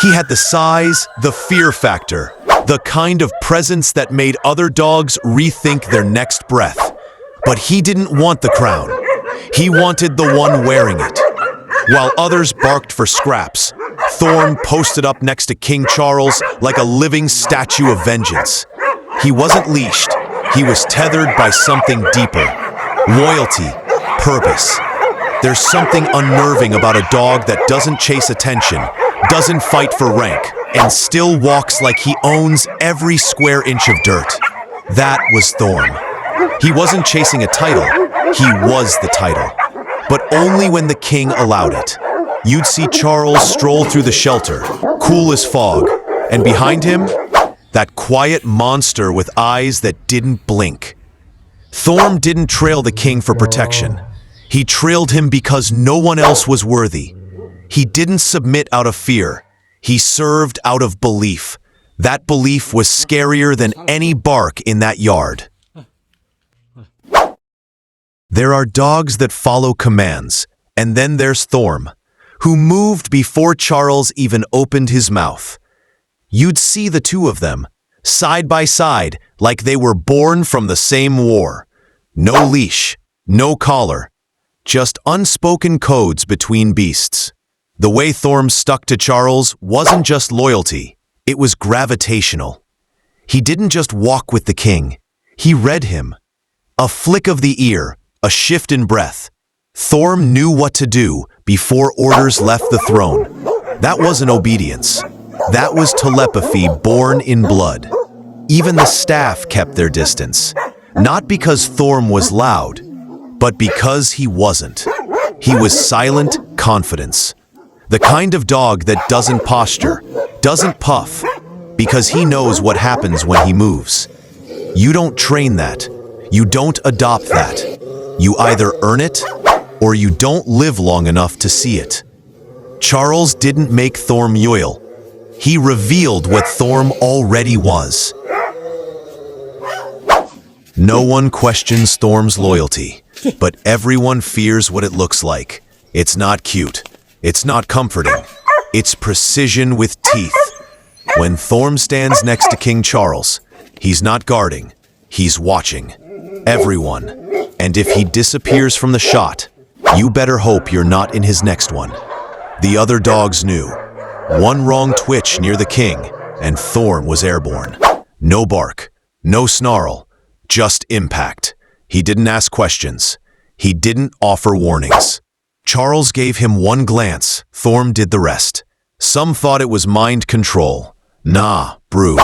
He had the size, the fear factor, the kind of presence that made other dogs rethink their next breath. But he didn't want the crown. He wanted the one wearing it. While others barked for scraps, Thorme posted up next to King Charles like a living statue of vengeance. He wasn't leashed. He was tethered by something deeper. Loyalty, purpose. There's something unnerving about a dog that doesn't chase attention, doesn't fight for rank, and still walks like he owns every square inch of dirt. That was Thorme. He wasn't chasing a title, he was the title. But only when the king allowed it. You'd see Charles stroll through the shelter, cool as fog, and behind him, that quiet monster with eyes that didn't blink. Thorme didn't trail the king for protection. He trailed him because no one else was worthy. He didn't submit out of fear. He served out of belief. That belief was scarier than any bark in that yard. There are dogs that follow commands, and then there's Thorme, who moved before Charles even opened his mouth. You'd see the two of them, side by side, like they were born from the same war. No leash, no collar, just unspoken codes between beasts. The way Thorme stuck to Charles wasn't just loyalty, it was gravitational. He didn't just walk with the king, he read him. A flick of the ear, a shift in breath. Thorme knew what to do before orders left the throne. That wasn't obedience. That was telepathy born in blood. Even the staff kept their distance. Not because Thorme was loud, but because he wasn't. He was silent confidence. The kind of dog that doesn't posture, doesn't puff, because he knows what happens when he moves. You don't train that. You don't adopt that. You either earn it, or you don't live long enough to see it. Charles didn't make Thorme loyal. He revealed what Thorme already was. No one questions Thorme's loyalty, but everyone fears what it looks like. It's not cute. It's not comforting. It's precision with teeth. When Thorme stands next to King Charles, he's not guarding. He's watching. Everyone. And if he disappears from the shot, you better hope you're not in his next one. The other dogs knew. One wrong twitch near the king, and Thorme was airborne. No bark, no snarl, just impact. He didn't ask questions. He didn't offer warnings. Charles gave him one glance. Thorme did the rest. Some thought it was mind control. Nah, brew.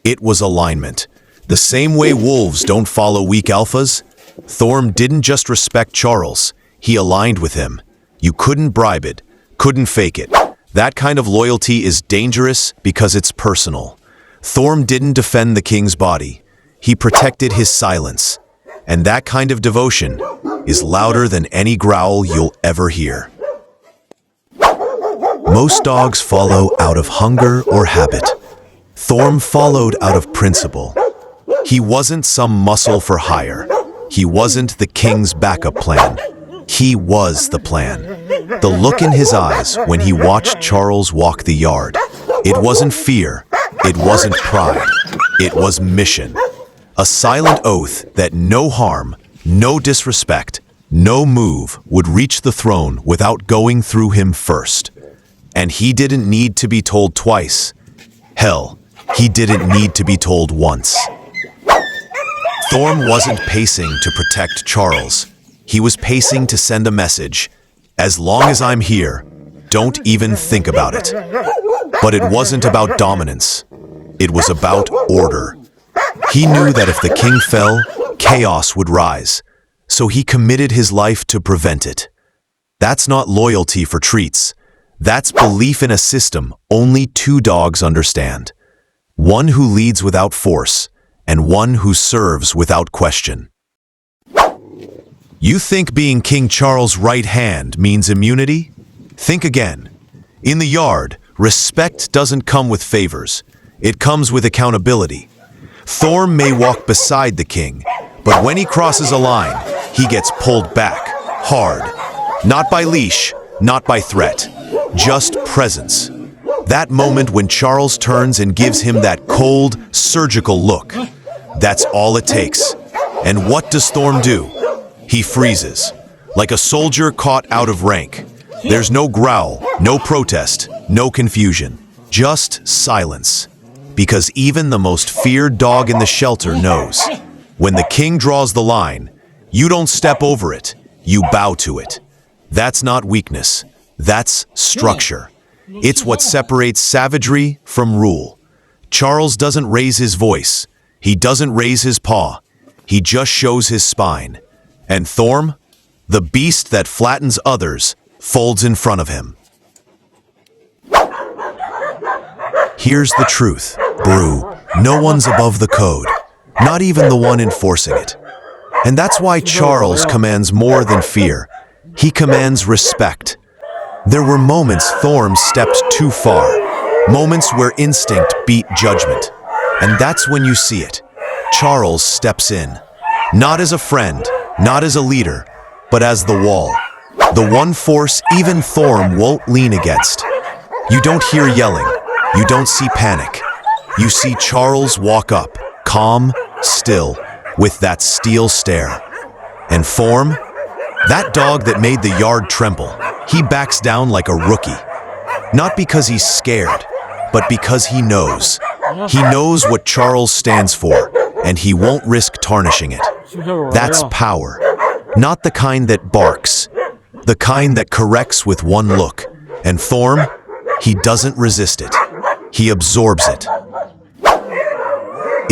It was alignment. The same way wolves don't follow weak alphas, Thorme didn't just respect Charles. He aligned with him. You couldn't bribe it, couldn't fake it. That kind of loyalty is dangerous because it's personal. Thorme didn't defend the king's body. He protected his silence. And that kind of devotion is louder than any growl you'll ever hear. Most dogs follow out of hunger or habit. Thorme followed out of principle. He wasn't some muscle for hire. He wasn't the king's backup plan. He was the plan. The look in his eyes when he watched Charles walk the yard. It wasn't fear. It wasn't pride. It was mission. A silent oath that no harm, no disrespect, no move would reach the throne without going through him first. And he didn't need to be told twice. Hell, he didn't need to be told once. Thorme wasn't pacing to protect Charles. He was pacing to send a message. As long as I'm here, don't even think about it. But it wasn't about dominance. It was about order. He knew that if the king fell, chaos would rise. So he committed his life to prevent it. That's not loyalty for treats. That's belief in a system only two dogs understand. One who leads without force, and one who serves without question. You think being King Charles' right hand means immunity? Think again. In the yard, respect doesn't come with favors. It comes with accountability. Thorme may walk beside the king, but when he crosses a line, he gets pulled back, hard. Not by leash, not by threat, just presence. That moment when Charles turns and gives him that cold, surgical look. That's all it takes. And what does Thorme do? He freezes, like a soldier caught out of rank. There's no growl, no protest, no confusion, just silence. Because even the most feared dog in the shelter knows, when the king draws the line, you don't step over it, you bow to it. That's not weakness, that's structure. It's what separates savagery from rule. Charles doesn't raise his voice, he doesn't raise his paw, he just shows his spine. And Thorme, the beast that flattens others, folds in front of him. Here's the truth, Brew. No one's above the code, not even the one enforcing it. And that's why Charles commands more than fear. He commands respect. There were moments Thorme stepped too far, moments where instinct beat judgment. And that's when you see it. Charles steps in, not as a friend, not as a leader, but as the wall. The one force even Thorme won't lean against. You don't hear yelling, you don't see panic. You see Charles walk up, calm, still, with that steel stare. And Thorme, that dog that made the yard tremble, he backs down like a rookie. Not because he's scared, but because he knows. He knows what Charles stands for, and he won't risk tarnishing it. That's power. Not the kind that barks, the kind that corrects with one look. And Thorme, he doesn't resist it. He absorbs it.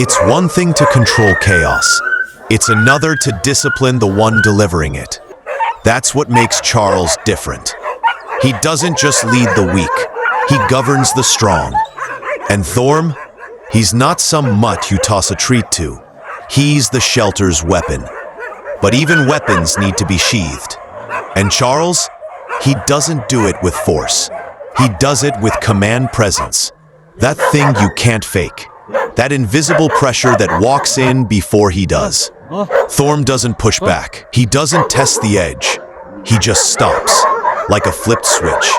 It's one thing to control chaos. It's another to discipline the one delivering it. That's what makes Charles different. He doesn't just lead the weak, he governs the strong. And Thorme, he's not some mutt you toss a treat to. He's the shelter's weapon. But even weapons need to be sheathed. And Charles, he doesn't do it with force. He does it with command presence. That thing you can't fake. That invisible pressure that walks in before he does. Thorme doesn't push back. He doesn't test the edge. He just stops, like a flipped switch.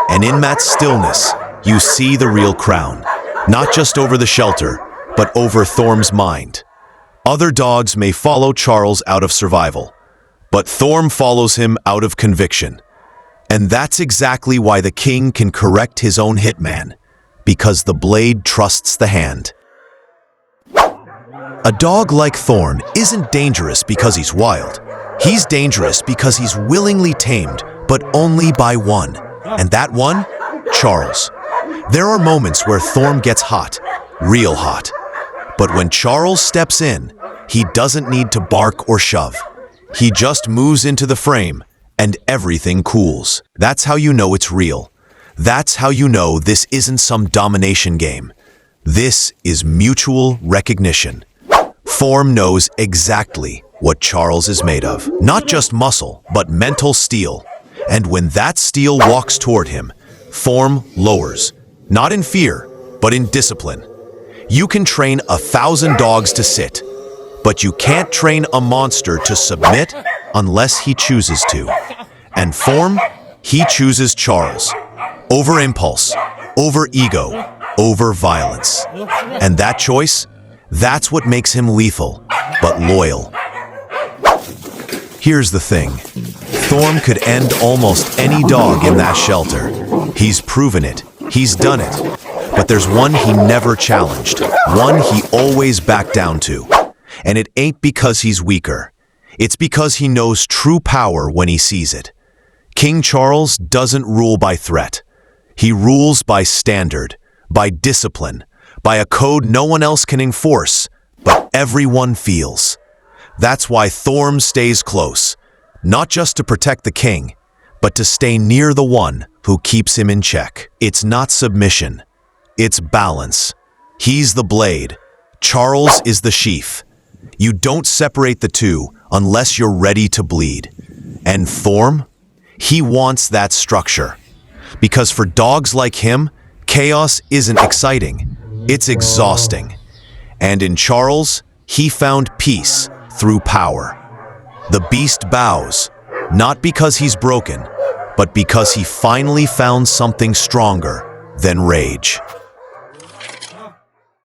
And in that stillness, you see the real crown. Not just over the shelter, but over Thorme's mind. Other dogs may follow Charles out of survival, but Thorme follows him out of conviction. And that's exactly why the king can correct his own hitman, because the blade trusts the hand. A dog like Thorme isn't dangerous because he's wild. He's dangerous because he's willingly tamed, but only by one. And that one? Charles. There are moments where Thorme gets hot, real hot. But when Charles steps in, he doesn't need to bark or shove. He just moves into the frame, and everything cools. That's how you know it's real. That's how you know this isn't some domination game. This is mutual recognition. Thorme knows exactly what Charles is made of. Not just muscle, but mental steel. And when that steel walks toward him, Thorme lowers. Not in fear, but in discipline. You can train 1,000 dogs to sit, but you can't train a monster to submit unless he chooses to. And Thorme, he chooses Charles. Over impulse, over ego, over violence. And that choice, that's what makes him lethal, but loyal. Here's the thing. Thorme could end almost any dog in that shelter. He's proven it. He's done it. But there's one he never challenged. One he always backed down to. And it ain't because he's weaker. It's because he knows true power when he sees it. King Charles doesn't rule by threat. He rules by standard, by discipline, by a code no one else can enforce, but everyone feels. That's why Thorme stays close, not just to protect the king, but to stay near the one who keeps him in check. It's not submission, it's balance. He's the blade, Charles is the sheath. You don't separate the two unless you're ready to bleed. And Thorme, he wants that structure. Because for dogs like him, chaos isn't exciting, it's exhausting. And in Charles, he found peace through power. The beast bows, not because he's broken, but because he finally found something stronger, then rage.